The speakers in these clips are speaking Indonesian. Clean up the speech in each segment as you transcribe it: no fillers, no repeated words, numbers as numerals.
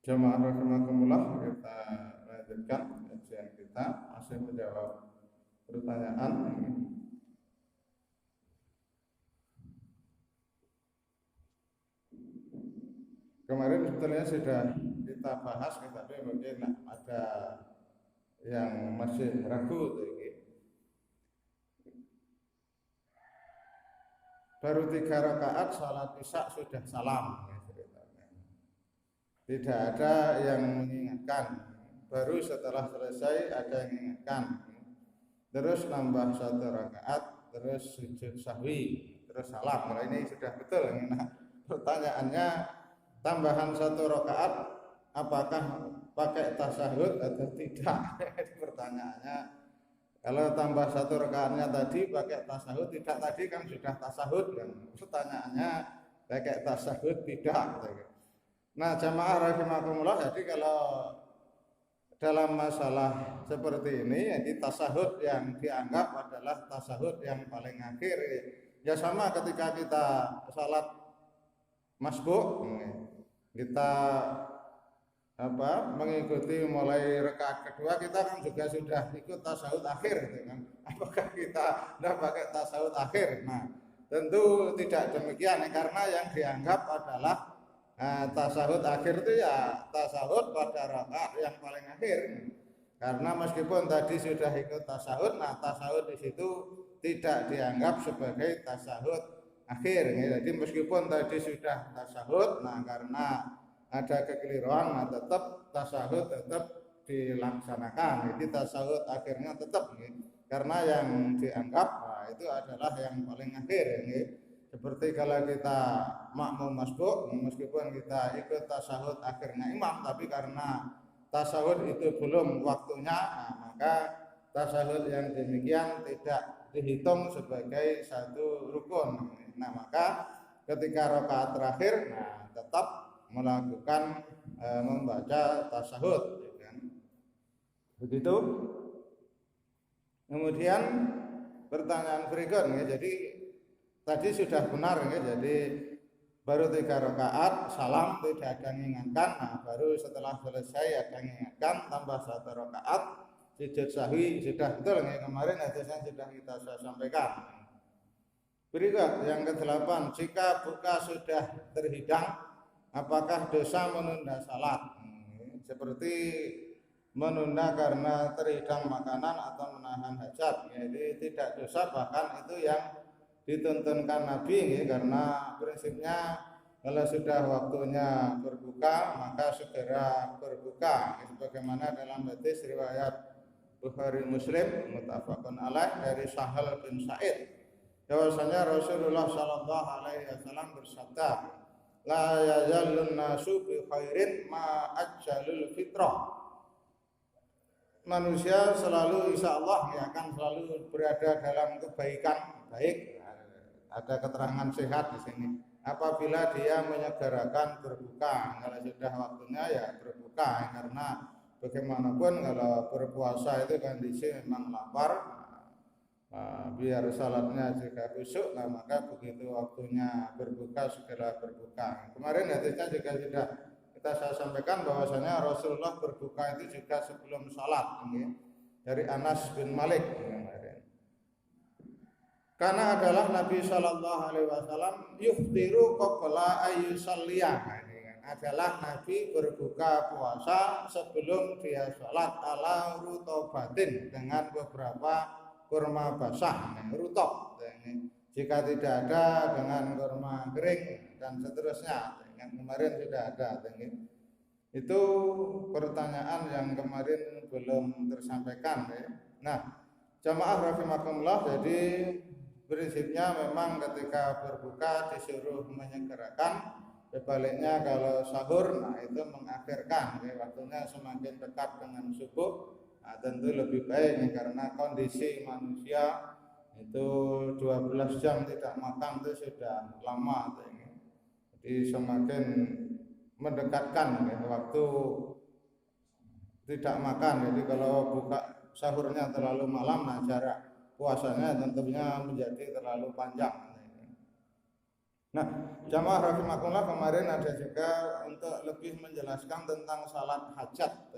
Jamaah rahimakumullah, kita lanjutkan kajian kita masih menjawab pertanyaan. Kemarin sebetulnya sudah kita bahas, tapi mungkin ada yang masih ragu. Baru 3 rakaat salat isya sudah salam. Tidak ada yang mengingatkan. Baru setelah selesai ada yang mengingatkan. Terus nambah 1 rakaat, terus sujud sahwi, terus salam. Kalau ini sudah betul. Nah, pertanyaannya, tambahan 1 rakaat apakah pakai tasyahud atau tidak? Pertanyaannya, kalau tambah 1 rakaatnya tadi pakai tasyahud tidak, tadi kan sudah tasyahud kan? Pertanyaannya pakai tasyahud tidak. Nah, jamaah rahimakumullah, jadi kalau dalam masalah seperti ini, jadi tasyahud yang dianggap adalah tasyahud yang paling akhir. Ya sama ketika kita salat masbuk, kita mengikuti mulai rakaat kedua, kita kan juga sudah ikut tasyahud akhir, gitu kan? Apakah kita tidak pakai tasyahud akhir? Nah, tentu tidak demikian, karena yang dianggap adalah tasyahud akhir itu ya tasyahud pada rakaat yang paling akhir. Karena meskipun tadi sudah ikut tasyahud, nah tasyahud di situ tidak dianggap sebagai tasyahud akhir. Jadi meskipun tadi sudah tasyahud, nah karena ada kekeliruan, nah tetap tasyahud tetap dilaksanakan. Jadi tasyahud akhirnya tetap, karena yang dianggap itu adalah yang paling akhir. Seperti kalau kita makmum masbuk, meskipun kita ikut tasyahud akhirnya imam, tapi karena tasyahud itu belum waktunya, nah, maka tasyahud yang demikian tidak dihitung sebagai satu rukun. Nah, maka ketika rakaat terakhir, nah tetap melakukan membaca tasyahud, kan? Begitu. Kemudian pertanyaan berikutnya, jadi tadi sudah benar, ya, jadi baru 3 rakaat salam tidak ada mengingatkan. Nah, baru setelah selesai ada mengingatkan, tambah 1 rakaat sujud sahwi, sudah betul, ya, kemarin hadisnya sudah kita sampaikan. Berikut yang ke-8, jika buka sudah terhidang, apakah dosa menunda salat? Seperti menunda karena terhidang makanan atau menahan hajat, jadi tidak dosa, bahkan itu yang dituntunkan Nabi, ya, karena prinsipnya kalau sudah waktunya berbuka maka segera berbuka, sebagaimana dalam hadis riwayat Bukhari Muslim muttafaqun alaih dari Sahal bin Sa'id, bahwasanya Rasulullah sallallahu alaihi wasallam bersabda, la yazalun nasu bi khairin ma ajjalul fitrah. Manusia selalu insya Allah akan selalu berada dalam kebaikan baik. Ada keterangan sehat di sini. Apabila dia menyegerakan berbuka, kalau sudah waktunya ya berbuka, karena bagaimanapun kalau berpuasa itu kondisi memang lapar, biar salatnya juga khusyuk, nah maka begitu waktunya berbuka segera berbuka. Kemarin hadisnya juga sudah saya sampaikan bahwasanya Rasulullah berbuka itu juga sebelum salat, dari Anas bin Malik. Karena adalah Nabi Shallallahu Alaihi Wasallam yuftiru qabla ayyusalliya, adalah Nabi berbuka puasa sebelum dia sholat ala rutobatin, dengan beberapa kurma basah, rutob. Jika tidak ada dengan kurma kering dan seterusnya, yang kemarin sudah ada. Itu pertanyaan yang kemarin belum tersampaikan. Nah, jamaah rahimakumullah, jadi prinsipnya memang ketika berbuka disuruh menyegerakan, sebaliknya kalau sahur, nah itu mengakhirkan, waktunya semakin dekat dengan subuh, nah tentu lebih baik, karena kondisi manusia itu 12 jam tidak makan itu sudah lama, jadi semakin mendekatkan waktu tidak makan. Jadi kalau buka sahurnya terlalu malam, nah jarak puasanya tentunya menjadi terlalu panjang. Nah, jamaah rahimakumullah, kemarin ada juga untuk lebih menjelaskan tentang salat hajat.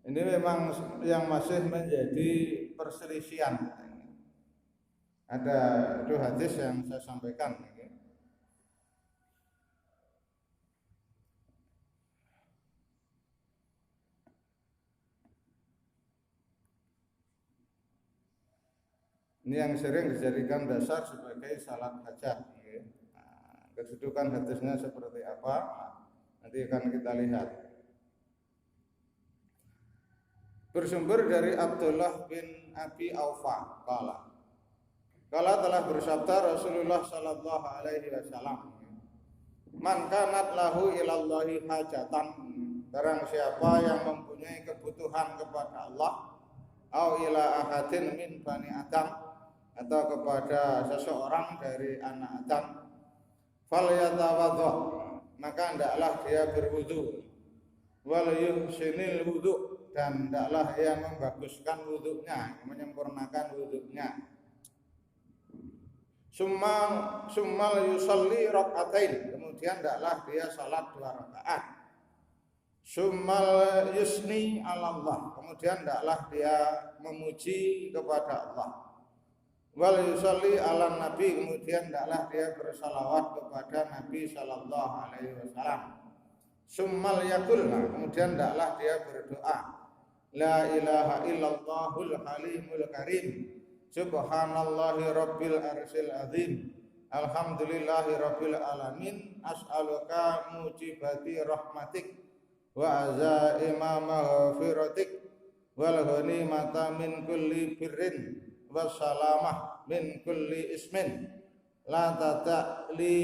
Ini memang yang masih menjadi perselisihan. Ada dua hadis yang saya sampaikan. Ini yang sering dijadikan dasar sebagai salat hajat. Nah, kedudukan hadisnya seperti apa? Nanti akan kita lihat. Bersumber dari Abdullah bin Abi Aufa kala telah bersabda Rasulullah sallallahu alaihi wasallam, man kanat lahu ilallahi hajatan, barang siapa yang mempunyai kebutuhan kepada Allah, au ila ahadin min bani Adam, atau kepada seseorang dari anak Adam, fal yatawaddo, maka hendaklah dia berwudu, wal yuhsinil wudu, dan hendaklah ia membaguskan wuduknya, menyempurnakan wuduknya. Summal yusalli rakaatain, kemudian hendaklah dia salat 2 rakaat. Summal yusni 'ala Allah, kemudian hendaklah dia memuji kepada Allah. Wal yusalli 'alan nabi, kemudian hendaklah dia bersalawat kepada Nabi sallallahu alaihi wasallam. Summal yaqul, kemudian hendaklah dia berdoa, la ilaha illallahul halimul karim, subhanallahi rabbil arsyil azim, alhamdulillahi rabbil alamin, as'aluka mujibati rahmatik wa azaima maghfiratik wal ghanimata min kulli birrin wassalamah min kulli ismin la tata'li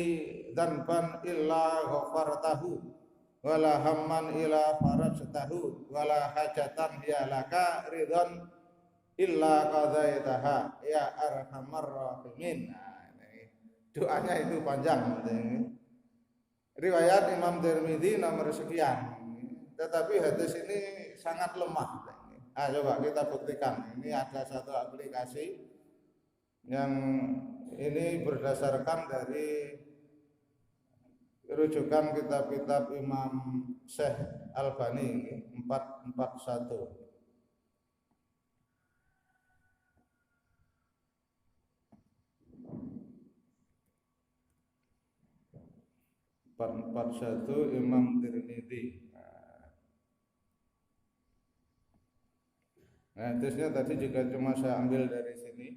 dhanban illa ghafartahu wala hamman ila farajtahu wala hajatan hiya laka ridhan illa qadaitaha ya arhamar rahimin. Nah, doanya itu panjang. Riwayat Imam Tirmidzi nomor sekian, tetapi hadis ini sangat lemah. Nah, coba kita buktikan. Ini ada satu aplikasi yang ini berdasarkan dari rujukan kitab-kitab Imam Syekh Albani 441. Imam Tirmidzi. Nah, hadisnya tadi juga cuma saya ambil dari sini.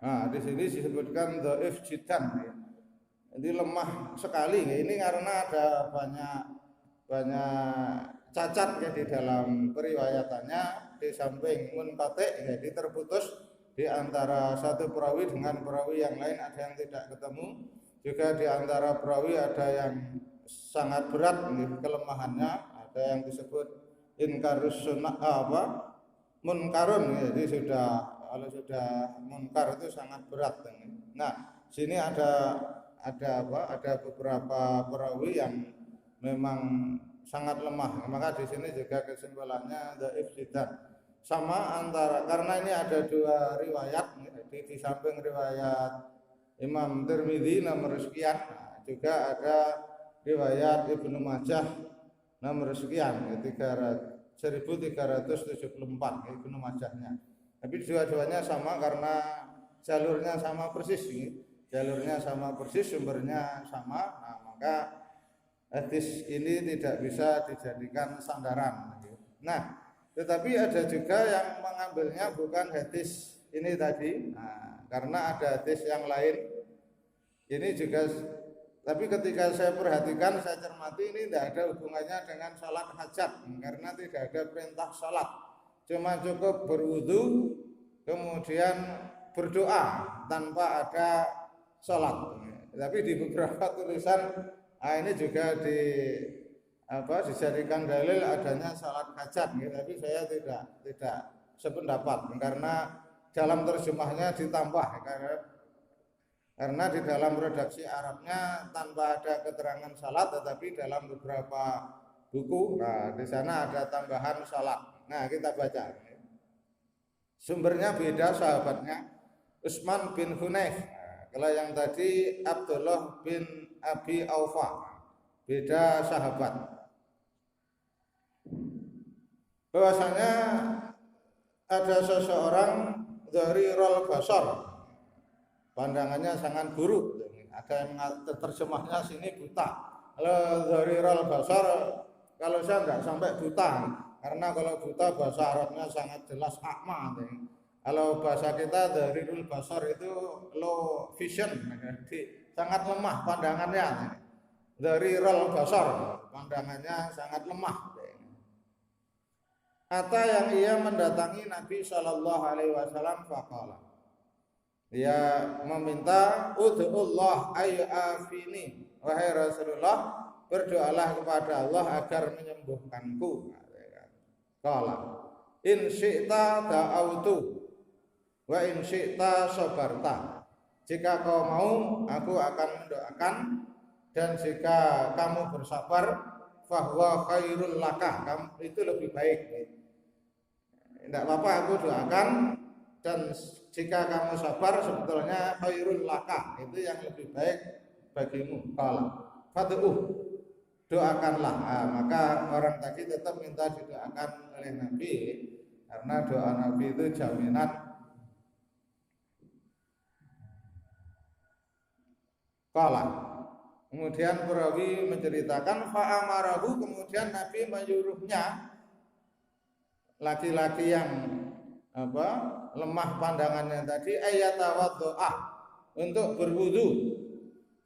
Nah, di sini disebutkan dhaif jiddan, ya. Jadi lemah sekali. Ini karena ada banyak cacat ya di dalam periwayatannya, di samping munqati, jadi terputus di antara satu perawi dengan perawi yang lain, ada yang tidak ketemu. Juga di antara perawi ada yang sangat berat kelemahannya, ada yang disebut inkarus sunnah munkarun, jadi kalau sudah munkar itu sangat berat. Nah, sini ada beberapa perawi yang memang sangat lemah. Maka di sini juga kesimpulannya dhaif jiddan. Sama antara, karena ini ada dua riwayat, di samping riwayat Imam Tirmidzi nomor sekian, juga ada riwayat Ibnu Majah nomor sekian, 1374 Ibnu Majahnya. Tapi dua-duanya sama karena jalurnya sama persis, sumbernya sama. Nah, maka hadis ini tidak bisa dijadikan sandaran. Nah, tetapi ada juga yang mengambilnya bukan hadis ini tadi, karena ada hadis yang lain. Ini juga, tapi ketika saya perhatikan, saya cermati, ini tidak ada hubungannya dengan salat hajat, karena tidak ada perintah salat. Cuma cukup berwudu, kemudian berdoa tanpa ada sholat. Tapi di beberapa tulisan ini juga dijadikan dalil adanya sholat hajat. Tapi saya tidak sependapat, karena dalam terjemahnya ditambah, karena di dalam redaksi Arabnya tanpa ada keterangan sholat, tetapi dalam beberapa buku, di sana ada tambahan sholat. Nah, kita baca. Sumbernya beda sahabatnya. Utsman bin Hunayf. Kalau yang tadi Abdullah bin Abi Aufa. Beda sahabat. Bahwasanya ada seseorang dari rol basar, pandangannya sangat buruk. Ada yang terjemahnya sini buta. Kalau dari rol basar, kalau saya nggak sampai buta, karena kalau buta bahasa Arabnya sangat jelas akma. Kalau bahasa kita dari rol basar itu low vision, jadi sangat lemah pandangannya. Dari rol basar, pandangannya sangat lemah. Kata yang ia mendatangi Nabi Shallallahu Alaihi Wasallam faqala. Dia meminta ud'ullah ayyafini, wahai Rasulullah, berdoalah kepada Allah agar menyembuhkanku. Qala in syi'ta da'autu wa in syi'ta sabarta. Jika kau mau, aku akan mendoakan, dan jika kamu bersabar, fahuwa khairul laka, kamu itu lebih baik. Tidak apa-apa aku doakan, dan jika kamu sabar sebetulnya khairul laka, itu yang lebih baik bagimu. Qala fad'uh, doakanlah. Maka orang tadi tetap minta didoakan oleh Nabi, karena doa Nabi itu jaminan. Qala, kemudian perawi menceritakan fa'amarahu, kemudian Nabi menyuruhnya, laki-laki yang lemah pandangannya tadi, ayatawaddoa, untuk berwudu,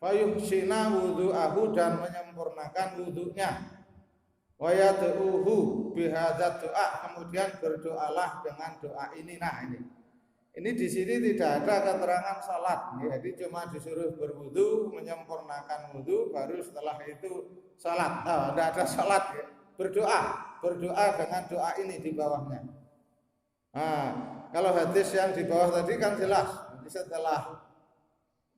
fayuhsina wudu'ahu, dan menyempurnakan wudunya, wayad'uhu bihadzat doa, kemudian berdoalah dengan doa ini. Nah, ini di sini tidak ada keterangan salat, jadi cuma disuruh berwudu, menyempurnakan wudu, baru setelah itu salat. Tidak ada salat, berdoa dengan doa ini di bawahnya. Nah, kalau hadis yang di bawah tadi kan jelas, setelah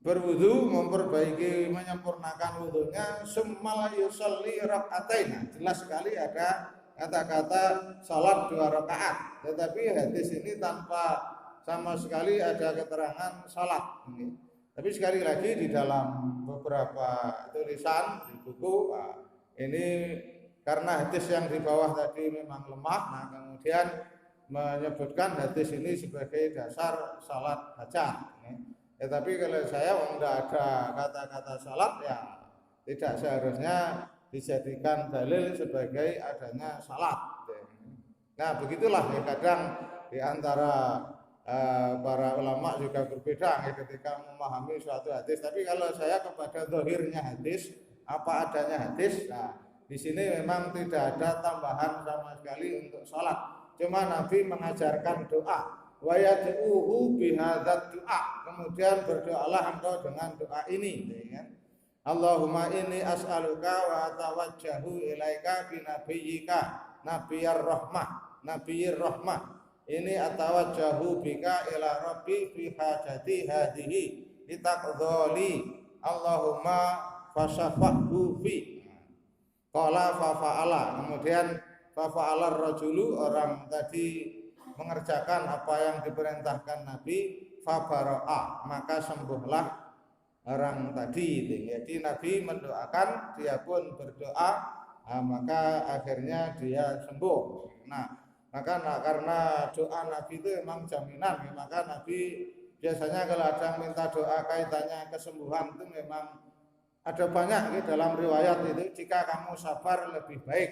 berwudu, memperbaiki, menyempurnakan wudunya, summa yusalli rak'atain. Jelas sekali ada kata-kata salat 2 rakaat. Tetapi hadis ini tanpa sama sekali ada keterangan salat. Tapi sekali lagi di dalam beberapa tulisan di buku, ini karena hadis yang di bawah tadi memang lemah, nah kemudian menyebutkan hadis ini sebagai dasar salat hajat. Tapi kalau saya tidak ada kata-kata salat, ya tidak seharusnya dijadikan dalil sebagai adanya salat. Nah begitulah ya, kadang di antara para ulama juga berbeda ketika memahami suatu hadis. Tapi kalau saya kepada zahirnya hadis, apa adanya hadis, nah di sini memang tidak ada tambahan sama sekali untuk salat. Cuma Nabi mengajarkan doa, wa yad'uhu bihadzat doa, kemudian berdoalah engkau dengan doa ini, ya. Allahumma inni as'aluka wa tawajjahu ilaika bi nabiyyika nabiyyir rahmah. Ini atawajjahu bika ila rabbi fi hajati hadihi litaqdhali Allahumma fashafahu fi. Qala fa fa'ala, kemudian fa fa'ala rajulu, orang tadi mengerjakan apa yang diperintahkan Nabi, fa bara'a, maka sembuhlah orang tadi. Jadi Nabi mendoakan, dia pun berdoa, maka akhirnya dia sembuh. Nah, maka karena doa Nabi itu memang jaminan, maka Nabi biasanya kalau ada yang minta doa kaitannya kesembuhan itu memang ada banyak dalam riwayat itu, jika kamu sabar lebih baik,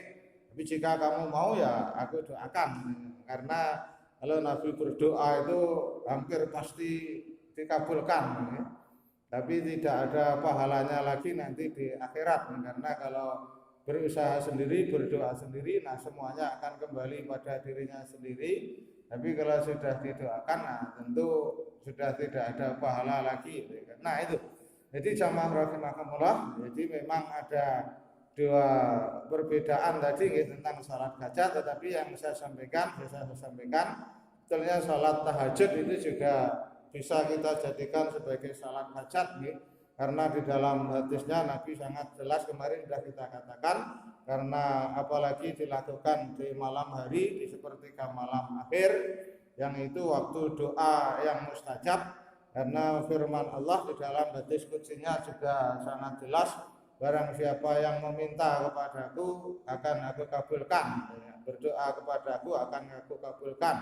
tapi jika kamu mau ya aku doakan. Karena kalau Nabi berdoa itu hampir pasti dikabulkan, tapi tidak ada pahalanya lagi nanti di akhirat, karena kalau berusaha sendiri, berdoa sendiri, nah semuanya akan kembali pada dirinya sendiri. Tapi kalau sudah didoakan, nah tentu sudah tidak ada pahala lagi. Nah itu, jadi jamaah rahimakumullah, jadi memang ada dua perbedaan tadi tentang salat hajat. Tetapi yang saya sampaikan, sebetulnya salat tahajud itu juga bisa kita jadikan sebagai salat hajat, karena di dalam hadisnya Nabi sangat jelas, kemarin sudah kita katakan, karena apalagi dilakukan di malam hari, di sepertiga malam akhir, yang itu waktu doa yang mustajab, karena firman Allah di dalam hadis qudsinya juga sangat jelas, barang siapa yang meminta kepadaku akan aku kabulkan, berdoa kepadaku akan aku kabulkan,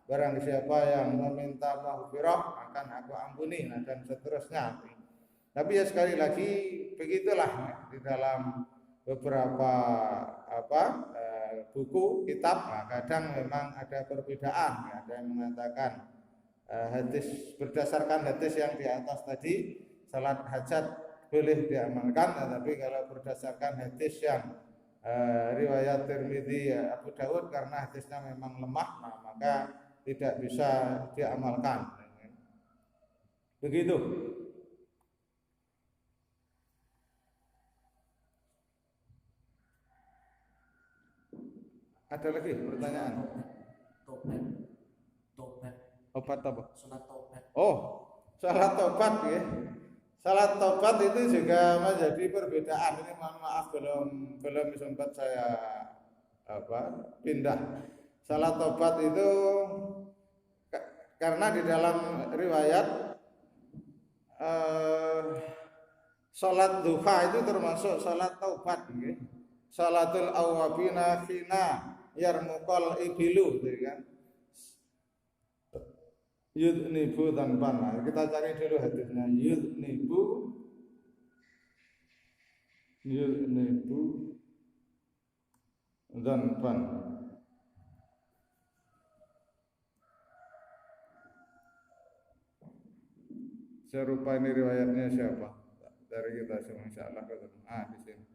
barang siapa yang meminta maghfirah akan aku ampuni, dan seterusnya. Tapi ya sekali lagi begitulah di dalam beberapa buku kitab, kadang memang ada perbedaan. Ada yang mengatakan hadis berdasarkan hadis yang di atas tadi salat hajat boleh diamalkan, tetapi kalau berdasarkan hadis yang riwayat Tirmidzi, Abu Dawud, karena hadisnya memang lemah, maka tidak bisa diamalkan. Begitu. Ada lagi pertanyaan? Tobat. Obat apa? Salat tobat. Oh, salat tobat ya. Salat tobat itu juga menjadi perbedaan. Ini mohon maaf belum sempat saya pindah. Salat tobat itu karena di dalam riwayat salat duha itu termasuk salat taubat ya. Salatul awwabina khina yarmuqal ibilu, gitu kan. Yudnibu tanpan. Kita cari dulu hadisnya. Yudnibu tanpan. Serupa ini riwayatnya siapa? Dari kita semua, insyaallah ketemu. Di sini.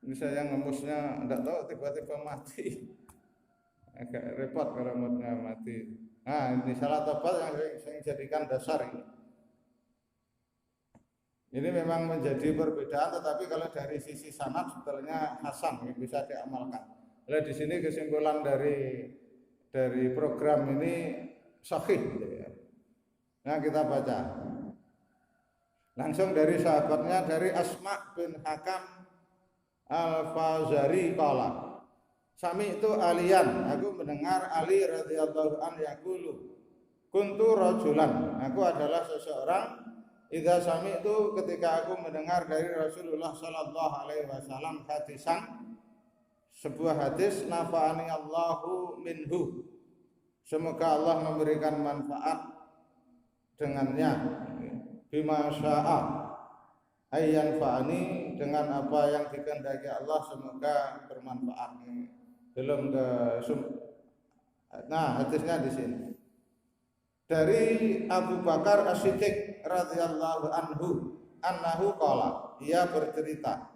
Ini saya ngemusnya enggak tahu, tiba-tiba mati. Agak repot kalau moodnya mati. Ini salat tobat yang saya jadikan dasar ini. Ini memang menjadi perbedaan, tetapi kalau dari sisi sanad sebetulnya hasan, bisa diamalkan. Lalu di sini kesimpulan dari program ini sahih. Nah, kita baca. Langsung dari sahabatnya, dari Asma bin Hakam Al-Fazari qala sami itu alian, aku mendengar Ali radhiyallahu an yaqulu kuntu rajulan, aku adalah seseorang, idza sami itu ketika aku mendengar dari Rasulullah sallallahu alaihi wasallam hadisan, sebuah hadis, nafa'ani Allahu minhu, semoga Allah memberikan manfaat dengannya, bima syaa ayyan fa'ani, dengan apa yang dikehendaki Allah semoga bermanfaat. Belum ke hadisnya di sini. Dari Abu Bakar As-Siddiq radhiyallahu anhu qala, ia bercerita.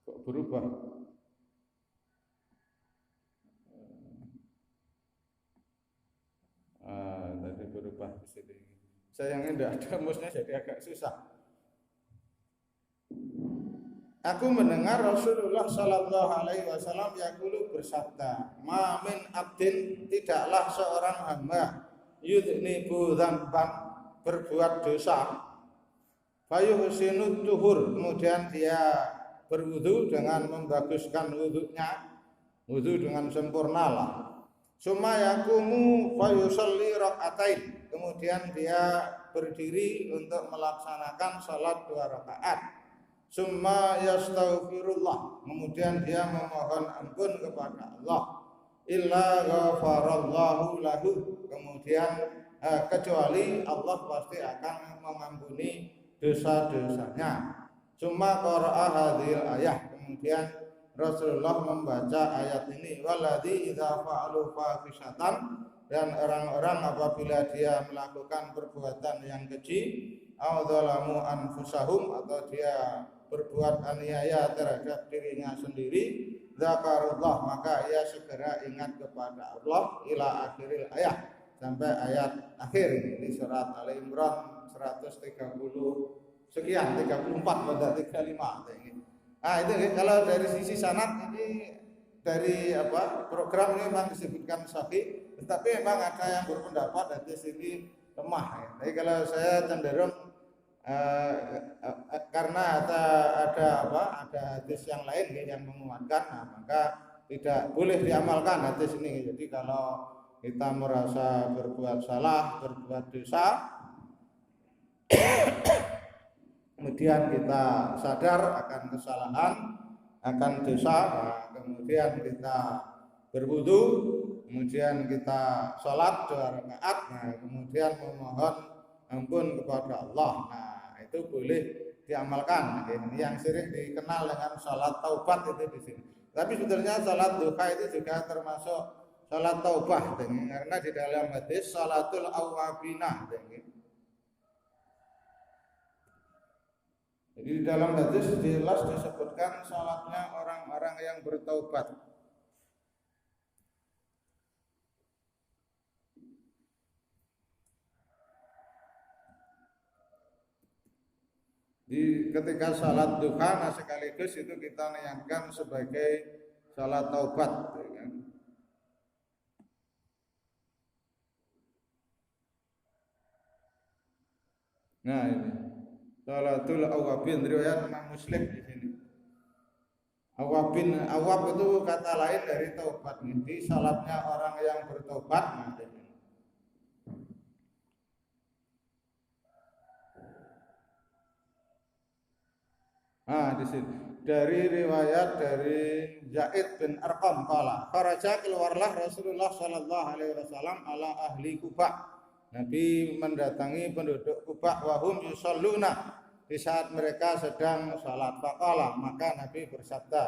Kok berubah? Tadi berubah di sini. Sayangnya tidak ada musnya, jadi agak susah. Aku mendengar Rasulullah sallallahu alaihi wasallam yaqulu bersabda, "Ma min abdin, tidaklah seorang hamba yudnibu dzamban, berbuat dosa, fayuhsinu tuhur, kemudian dia berwudu dengan membaguskan wudunya, wudu dengan sempurna lah. Summa yaqumu fayusalli rakaatain, kemudian dia berdiri untuk melaksanakan salat 2 rakaat. Summa yastaghfirullah, kemudian dia memohon ampun kepada Allah. Illa ghafarallahu lahu, kemudian kecuali Allah pasti akan mengampuni dosa-dosanya. Summa qara'a hadhil ayah, kemudian Rasulullah membaca ayat ini, waladzi idza fa'alu fahisatan, dan orang-orang apabila dia melakukan perbuatan yang keji, au dzalamu anfusahum, atau dia berbuat aniaya terhadap dirinya sendiri, zakarullah, maka ia segera ingat kepada Allah, ila akhiril ayat, sampai ayat akhir di surat Ali Imran 130 sekian, 34 pada 35 ini. Itu kalau dari sisi sanad ini dari program ini memang disebutkan sahih, tetapi memang ada yang berpendapat hadis ini lemah ya. Jadi kalau saya cenderung karena ada hadis yang lain yang menguatkan, nah, maka tidak boleh diamalkan hadis ini. Jadi kalau kita merasa berbuat salah, berbuat dosa, kemudian kita sadar akan kesalahan, akan dosa, nah, kemudian kita berwudu, kemudian kita sholat 2 rakaat, nah, kemudian memohon ampun kepada Allah, nah itu boleh diamalkan. Ini yang sering dikenal dengan sholat taubat itu di sini. Tapi sebetulnya sholat duha itu juga termasuk sholat taubah, karena di dalam hadis sholatul awwabina. Jadi di dalam hadis jelas disebutkan sholatnya orang-orang yang bertaubat. Di ketika sholat duha, nah sekaligus itu kita niatkan sebagai sholat taubat, kan? Nah ini sholatul awabin, riwayat Imam Muslim di sini. Awabin, awab itu kata lain dari taubat. Jadi sholatnya orang yang bertaubat. Nah di sini dari riwayat dari Zaid bin Arqam qala kharaja, keluarlah Rasulullah sallallahu alaihi wasallam ala ahli Kuba. Nabi mendatangi penduduk Kuba wahum yusalluna, di saat mereka sedang salat. Faqala, maka Nabi bersabda,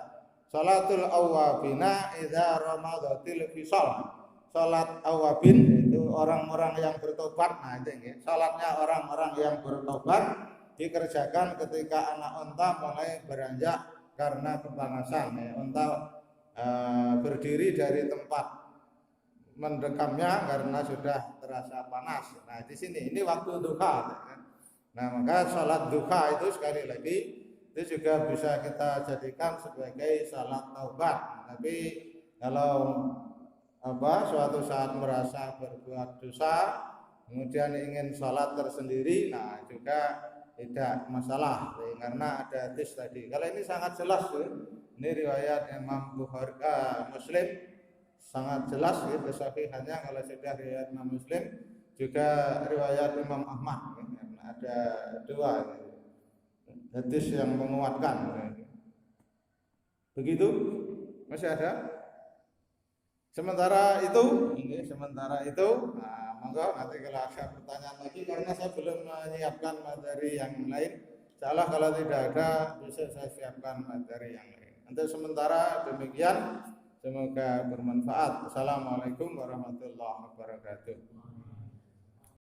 salatul awwabina idza ramadatil fisal. Salat awwabin itu orang-orang yang bertobat. Nah itu salatnya orang-orang yang bertobat dikerjakan ketika anak unta mulai beranjak karena kepanasan. Unta berdiri dari tempat mendekamnya karena sudah terasa panas. Nah di sini ini waktu duha. Nah maka salat duha itu sekali lagi itu juga bisa kita jadikan sebagai salat taubat. Tapi kalau suatu saat merasa berbuat dosa kemudian ingin salat tersendiri, nah juga tidak masalah karena ada hadis tadi. Kalau ini sangat jelas ini riwayat Imam Bukhari, Muslim sangat jelas kesahihannya. Kalau sudah riwayat Imam Muslim, juga riwayat Imam Ahmad, ada 2 hadis yang menguatkan. Begitu, masih ada. Sementara itu, nah, monggo nanti kalau ada pertanyaan lagi, karena saya belum menyiapkan materi yang lain. Insyaallah kalau tidak ada bisa saya siapkan materi yang lain. Untuk sementara demikian, semoga bermanfaat. Assalamualaikum warahmatullahi wabarakatuh.